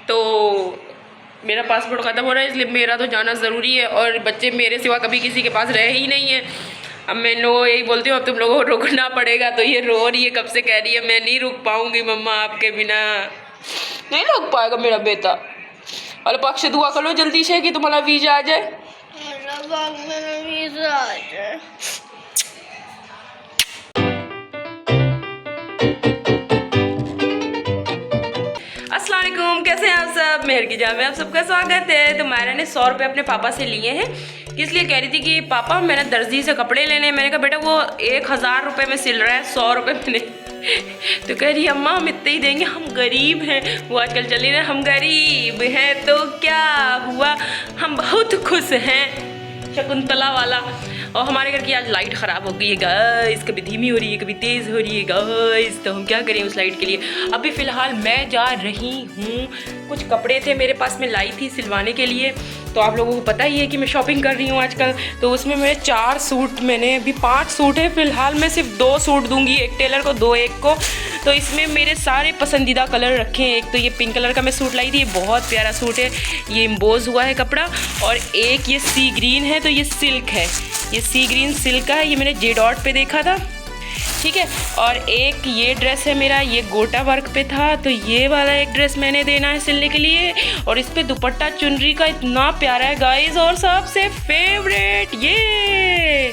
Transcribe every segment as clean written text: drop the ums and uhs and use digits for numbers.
तो मेरा पासपोर्ट ख़त्म हो रहा है, इसलिए मेरा तो जाना ज़रूरी है और बच्चे मेरे सिवा कभी किसी के पास रहे ही नहीं है। अब मैं लोग यही बोलती हूँ अब तुम लोगों को रुकना पड़ेगा, तो ये रो रही है, कब से कह रही है मैं नहीं रुक पाऊँगी मम्मा आपके बिना। नहीं रुक पाएगा मेरा बेटा। अल्लाह पाक से दुआ कर लो जल्दी से कि तुम्हारा वीज़ा आ जाए। वीज़ा आ जाए। अस्सलाम वालेकुम, कैसे हैं आप सब? मेहर की जान में आप सबका स्वागत है। तो मायरा ने 100 रुपये अपने पापा से लिए हैं, इसलिए कह रही थी कि पापा मैंने दर्जी से कपड़े लेने हैं। मैंने कहा बेटा वो 1000 रुपये में सिल रहा है, 100 रुपये में नहीं। तो कह रही अम्मा हम इतने ही देंगे, हम गरीब हैं। वो आजकल चली रहे हम गरीब हैं तो क्या हुआ, हम बहुत खुश हैं। शकुंतला वाला। और हमारे घर की आज लाइट ख़राब हो गई है गाइस, कभी धीमी हो रही है कभी तेज़ हो रही है गाइस, तो हम क्या करें उस लाइट के लिए। अभी फ़िलहाल मैं जा रही हूँ, कुछ कपड़े थे मेरे पास में लाई थी सिलवाने के लिए। तो आप लोगों को पता ही है कि मैं शॉपिंग कर रही हूँ आजकल, तो उसमें मेरे 4 सूट, मैंने अभी 5 सूट है फ़िलहाल। मैं सिर्फ 2 सूट दूँगी, एक टेलर को 2 एक को। तो इसमें मेरे सारे पसंदीदा कलर रखे हैं। एक तो ये पिंक कलर का मैं सूट लाई थी, ये बहुत प्यारा सूट है, ये एम्बोज हुआ है कपड़ा। और एक ये सी ग्रीन है, तो ये सिल्क है, ये सी ग्रीन सिल्क का है, ये मैंने जे डॉट पे देखा था, ठीक है। और एक ये ड्रेस है मेरा, ये गोटा वर्क पे था, तो ये वाला एक ड्रेस मैंने देना है सिलने के लिए। और इस पे दुपट्टा चुनरी का इतना प्यारा है गाइस, और सबसे फेवरेट ये,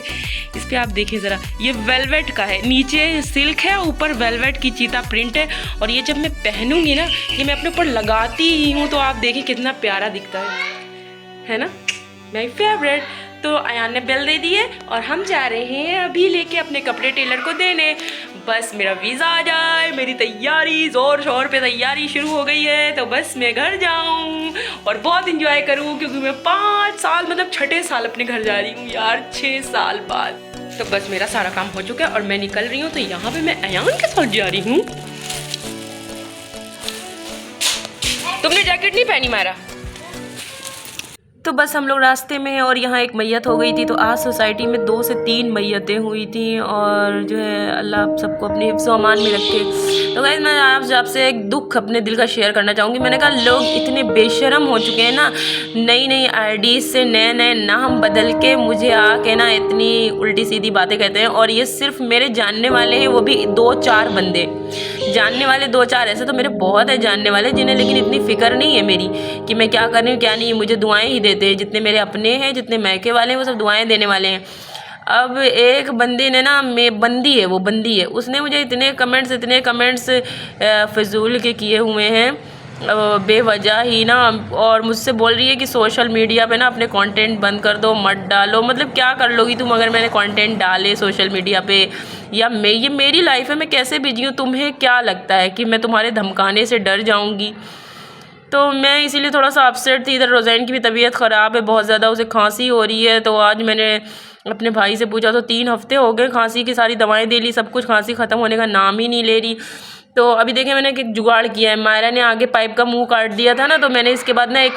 इस पे आप देखिए ज़रा, ये वेलवेट का है, नीचे सिल्क है, ऊपर वेलवेट की चीता प्रिंट है। और ये जब मैं पहनूंगी ना, ये मैं अपने ऊपर लगाती ही हूँ, तो आप देखिए कितना प्यारा दिखता है ना, माय फेवरेट। तो अयान ने बिल दे दी है और हम जा रहे हैं अभी लेके अपने कपड़े टेलर को देने। बस मेरा वीज़ा आ जाए, मेरी तैयारी ज़ोर शोर पे तैयारी शुरू हो गई है, तो बस मैं घर जाऊं और बहुत इंजॉय करूं, क्योंकि मैं 5 साल मतलब 6ठे साल अपने घर जा रही हूँ यार, 6 साल बाद। तो बस मेरा सारा काम हो चुका है और मैं निकल रही हूँ। तो यहाँ पे मैं अयान के साथ जा रही हूँ। तुमने जैकेट नहीं पहनी मारा? तो बस हम लोग रास्ते में हैं और यहाँ एक मैयत हो गई थी। तो आज सोसाइटी में 2 से 3 मैयतें हुई थी, और जो है अल्लाह आप सबको अपने हिफ्ज़ व अमान में रखे। तो गाइस मैं आपसे एक दुख अपने दिल का शेयर करना चाहूँगी। मैंने कहा लोग इतने बेशरम हो चुके हैं ना, नई नई आईडी से नए नए नाम बदल के मुझे आके ना इतनी उल्टी सीधी बातें कहते हैं। और ये सिर्फ मेरे जानने वाले हैं, वो भी 2-4 बंदे जानने वाले, 2-4 ऐसे तो मेरे बहुत है जानने वाले, जिन्हें लेकिन इतनी फ़िक्र नहीं है मेरी कि मैं क्या कर रही हूँ क्या नहीं। मुझे दुआएं ही देते हैं, जितने मेरे अपने हैं, जितने मैके वाले हैं, वो सब दुआएं देने वाले हैं। अब एक बंदी ने ना, बंदी है, वो बंदी है, उसने मुझे इतने कमेंट्स फजूल के किए हुए हैं बेवजह ही ना, और मुझसे बोल रही है कि सोशल मीडिया पे ना अपने कंटेंट बंद कर दो, मत डालो। मतलब क्या कर लोगी तुम अगर मैंने कंटेंट डाले सोशल मीडिया पे, या ये मेरी लाइफ है, मैं कैसे बिजी हूँ, तुम्हें क्या लगता है कि मैं तुम्हारे धमकाने से डर जाऊँगी? तो मैं इसीलिए थोड़ा सा अपसेट थी। इधर रोज़ैन की भी तबीयत ख़राब है बहुत ज़्यादा, उसे खांसी हो रही है। तो आज मैंने अपने भाई से पूछा तो 3 हफ्ते हो गए, खांसी की सारी दवाएं दे ली, सब कुछ, खांसी ख़त्म होने का नाम ही नहीं ले रही। तो अभी देखें मैंने एक जुगाड़ किया है, मायरा ने आगे पाइप का मुंह काट दिया था ना, तो मैंने इसके बाद ना एक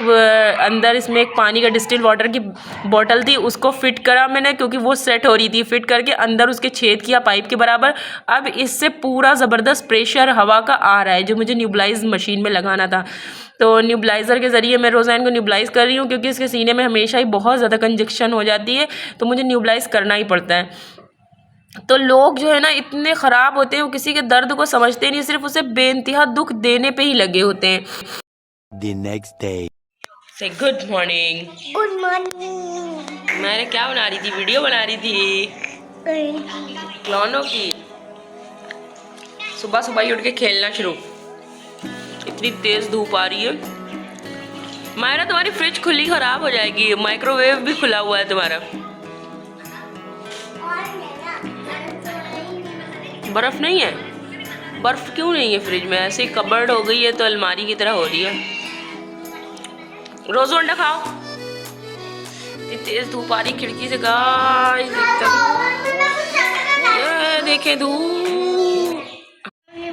अंदर इसमें एक पानी का डिस्टिल वाटर की बोतल थी, उसको फिट करा मैंने, क्योंकि वो सेट हो रही थी। फिट करके अंदर उसके छेद किया पाइप के बराबर। अब इससे पूरा ज़बरदस्त प्रेशर हवा का आ रहा है, जो मुझे न्यूबलाइज मशीन में लगाना था। तो न्यूबलाइज़र के ज़रिए मैं रोज़ान को न्यूबलाइज़ कर रही हूँ, क्योंकि इसके सीने में हमेशा ही बहुत ज़्यादा कंजक्शन हो जाती है, तो मुझे न्यूबलाइज़ करना ही पड़ता है। तो लोग जो है ना इतने ख़राब होते हैं, वो किसी के दर्द को समझते नहीं, सिर्फ उसे बेइंतहा दुख देने पे ही लगे होते हैं। The next day. Say good morning. Good morning. मैंने क्या बना रही थी? वीडियो बना रही थी खिलौनों की। सुबह सुबह ही उठ के खेलना शुरू, इतनी तेज़ धूप आ रही है। मायरा तुम्हारी फ्रिज खुली ख़राब हो जाएगी, माइक्रोवेव भी खुला हुआ है तुम्हारा। बर्फ़ नहीं है? बर्फ़ क्यों नहीं है फ्रिज में? ऐसे ही कबर्ड हो गई है तो अलमारी की तरह हो रही है। रोज़ अंडा खाओ। इतनी तेज़ धूप आ रही खिड़की से गाइस, ये देखें धूप।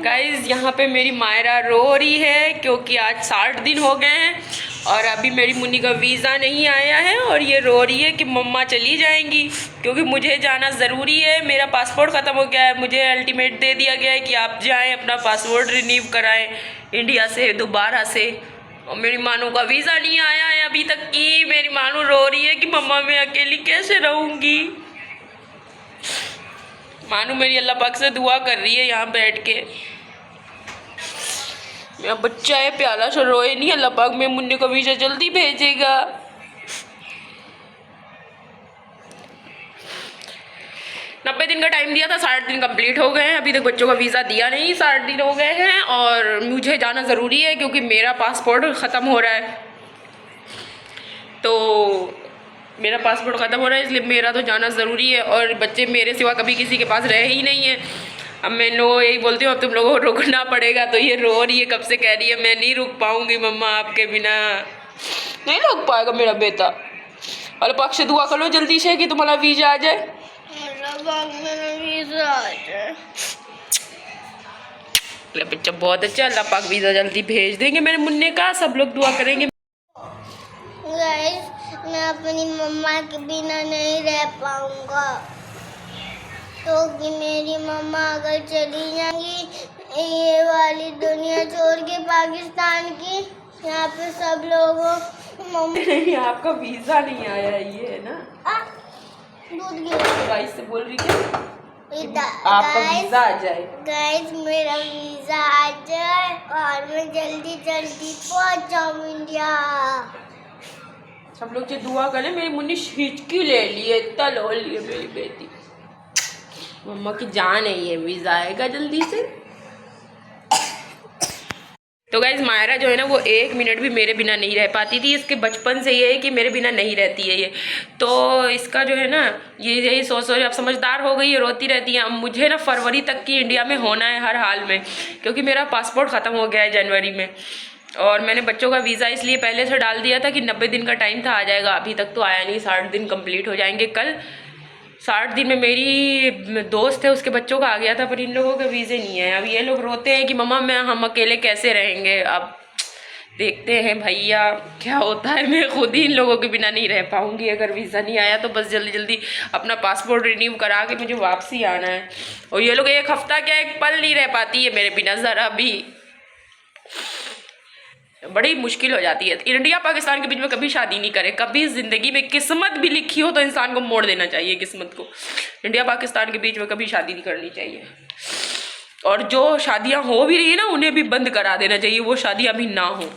गाइस यहाँ पे मेरी मायरा रो रही है, क्योंकि आज 60 दिन हो गए हैं और अभी मेरी मुन्नी का वीज़ा नहीं आया है, और ये रो रही है कि मम्मा चली जाएंगी, क्योंकि मुझे जाना ज़रूरी है। मेरा पासपोर्ट ख़त्म हो गया है, मुझे अल्टीमेट दे दिया गया है कि आप जाएं अपना पासपोर्ट रिन्यू कराएं इंडिया से दोबारा से। और मेरी मानू का वीज़ा नहीं आया है अभी तक की। मेरी मानू रो रही है कि मम्मा मैं अकेली कैसे रहूँगी। मानू मेरी अल्लाह पाक से दुआ कर रही है यहाँ बैठ के। मेरा बच्चा है प्याला सा, रोए नहीं, अल्लाह पाक मेरे मुन्ने का वीज़ा जल्दी भेजेगा। 90 दिन का टाइम दिया था, 60 दिन कंप्लीट हो गए हैं, अभी तक बच्चों का वीज़ा दिया नहीं, 60 दिन हो गए हैं और मुझे जाना ज़रूरी है क्योंकि मेरा पासपोर्ट ख़त्म हो रहा है। तो मेरा पासपोर्ट ख़त्म हो रहा है इसलिए मेरा तो जाना ज़रूरी है और बच्चे मेरे सिवा कभी किसी के पास रहे ही नहीं है। अब मैं इन लोगों यही बोलती हूँ अब तुम लोगों को रुकना पड़ेगा। तो ये रो रही है, कब से कह रही है मैं नहीं रुक पाऊँगी मम्मा आपके बिना। नहीं रुक पाएगा मेरा बेटा। अल्लाह पाक से दुआ करो जल्दी से कि तुम्हारा वीज़ा आ जाए। मेरा बच्चा बहुत अच्छा, अल्लाह पाक वीज़ा जल्दी भेज देंगे मेरे मुन्ने का। सब लोग दुआ करेंगे। गाइस, मैं अपनी मम्मा के बिना नहीं रह पाऊंगा क्योंकि मेरी मम्मा अगर चली जाएंगी ये वाली दुनिया छोड़ के पाकिस्तान की, यहाँ पे सब लोगों नहीं आपका वीज़ा नहीं आया ये है ना। दूध गिरा गाइस से बोल रही थी आपका वीज़ा आ जाए। गाइस मेरा वीज़ा आ जाए और मैं जल्दी जल्दी पहुँच जाऊँ इंडिया। सब लोग जो दुआ करें। मेरी मुन्नी हिचकी ले लिए, इतना लो लिए मेरी बेटी। मम्मा की जान है ये, वीज़ा आएगा जल्दी से। तो गाइज मायरा जो है ना वो 1 मिनट भी मेरे बिना नहीं रह पाती थी। इसके बचपन से ये है कि मेरे बिना नहीं रहती है ये। तो इसका जो है ना ये यही सोच अब समझदार हो गई है, रोती रहती है। अब मुझे ना फरवरी तक की इंडिया में होना है हर हाल में क्योंकि मेरा पासपोर्ट ख़त्म हो गया है जनवरी में। और मैंने बच्चों का वीज़ा इसलिए पहले से डाल दिया था कि 90 दिन का टाइम था, आ जाएगा। अभी तक तो आया नहीं, 60 दिन कंप्लीट हो जाएंगे कल। 60 दिन में मेरी दोस्त है उसके बच्चों का आ गया था पर इन लोगों के वीज़े नहीं है। अब ये लोग रोते हैं कि मम्मा हम अकेले कैसे रहेंगे। अब देखते हैं भैया क्या होता है। मैं खुद ही इन लोगों के बिना नहीं रह पाऊँगी अगर वीज़ा नहीं आया तो। बस जल्दी जल्दी अपना पासपोर्ट रिन्यू करा के मुझे वापसी आना है। और ये लोग 1 हफ्ता क्या 1 पल नहीं रह पाती है मेरे बिना ज़रा भी। बड़ी मुश्किल हो जाती है। इंडिया पाकिस्तान के बीच में कभी शादी नहीं करे, कभी ज़िंदगी में किस्मत भी लिखी हो तो इंसान को मोड़ देना चाहिए किस्मत को। इंडिया पाकिस्तान के बीच में कभी शादी नहीं करनी चाहिए। और जो शादियां हो भी रही है ना उन्हें भी बंद करा देना चाहिए, वो शादियां भी ना हो।